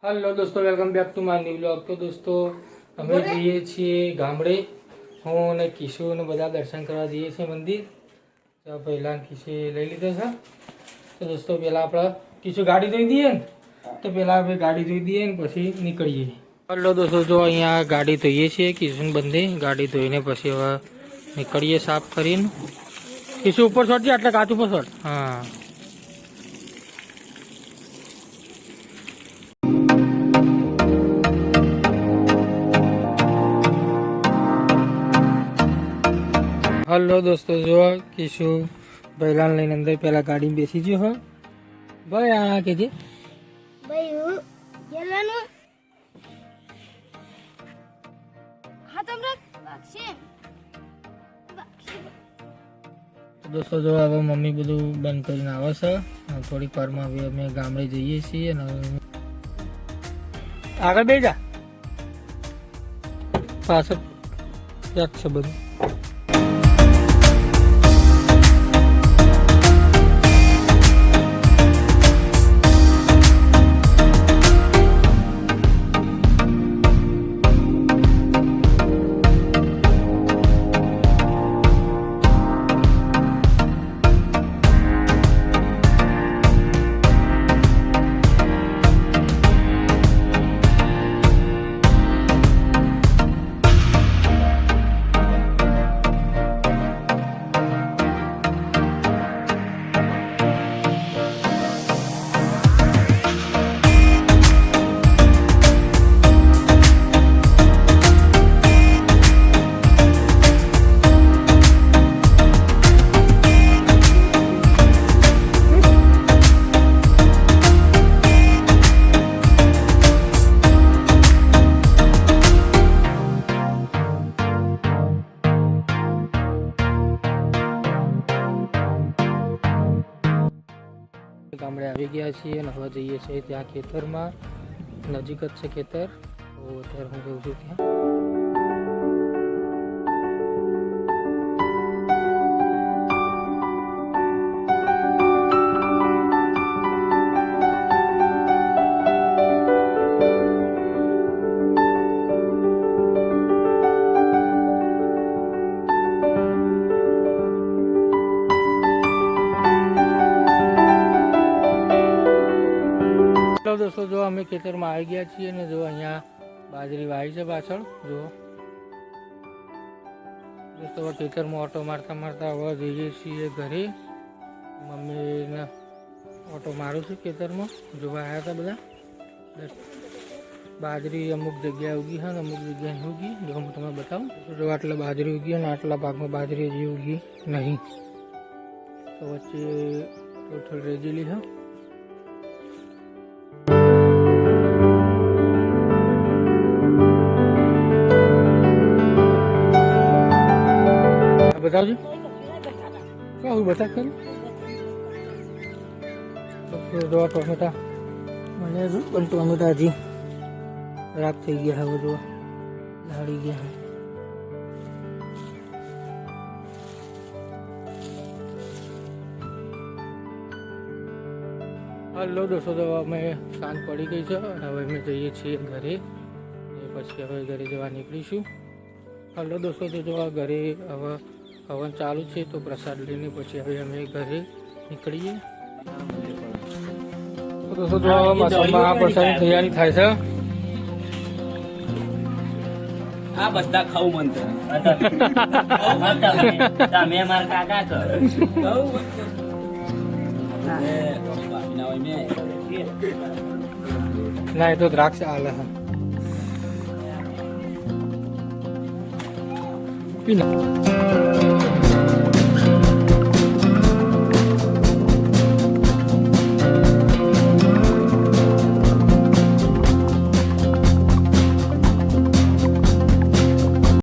Hello दोस्तों, welcome back to my new vlog. तो दोस्तों અમે જઈએ છીએ ગામડે। હું અને કિશુ ને બધા દર્શન કરવા જઈએ છીએ મંદિર। તો પહેલા કિશે લઈ લીધો છે। તો દોસ્તો પહેલા આપણે કિશુ ગાડી ધોઈ દઈએ ને, તો પહેલા આપણે ગાડી ધોઈ દઈએ ને પછી નીકળીએ। हेलो दोस्तों, जो અહીંયા ગાડી ધોઈએ છીએ કિશુ ને બંને ગાડી ધોઈને પછી હવે નીકળીએ સાફ કરીને। કિશુ ઉપર છોડજે, આટલા કાચ ઉપર છોડ। હા, हेलो दोस्तों, जो किशु बैलान लઈને અંદર પેલા ગાડી બેસી ગયો હો। ભાઈ આ કેજે ભાઈ હું ગેલાનો હા તમને વાક્ષે दोस्तों जो હવે મમ્મી બધું બંધ કરીને આવે છે। થોડીક વારમાં હવે અમે ગામડે જઈએ છીએ અને આગળ બેસી જા, પાછળ પેક છે બધું। ગામડે આવી ગયા છીએ અને હવે જઈએ છીએ ત્યાં ખેતરમાં। નજીક જ છે ખેતર, તો અત્યારે હું જઉં છું ત્યાં। दोस्तों जो अमे खेतर में आई गया छे ने जो अहींया बाजरी वाई है पाछळ। जो दोस्तों खेतर में ऑटो मारता मारता हवे जईए छीए घरे। मम्मी ने ऑटो मारू छे खेतर में। जो आया था बधा बाजरी अमुक जग्या उगी है, अमुक जग्या नहीं उगी। जो हूँ तमने बताऊँ जो आटला बाजरी उगी है, आटला भाग में बाजरी हजी उगी नहीं, तो वच्चे थोड़ी रेजेली है। बताओ क्या हुआ, बता कर। जो टोमेटा मैंने पण टोमेटा हजी खराब थी गया है, वो जो झाड़ी गया है। हेलो दोस्तों, तो अमे सांज पड़ी गई है और हवे अमे जईए छीए घरे। पछी हवे घरे जवा निकळीशुं। हेलो दोस्तों, तो जो घरे हवे हवन चालू है, तो प्रसाद लईने पछी हवे अमे घरे निकळीए। तो दोस्तों जो मसाला प्रसादनी तैयारी थाय छे। आ बधा खाऊ मनते તમે માર કાકા છો ખાऊ ना तो द्राक्ष आले है पीना।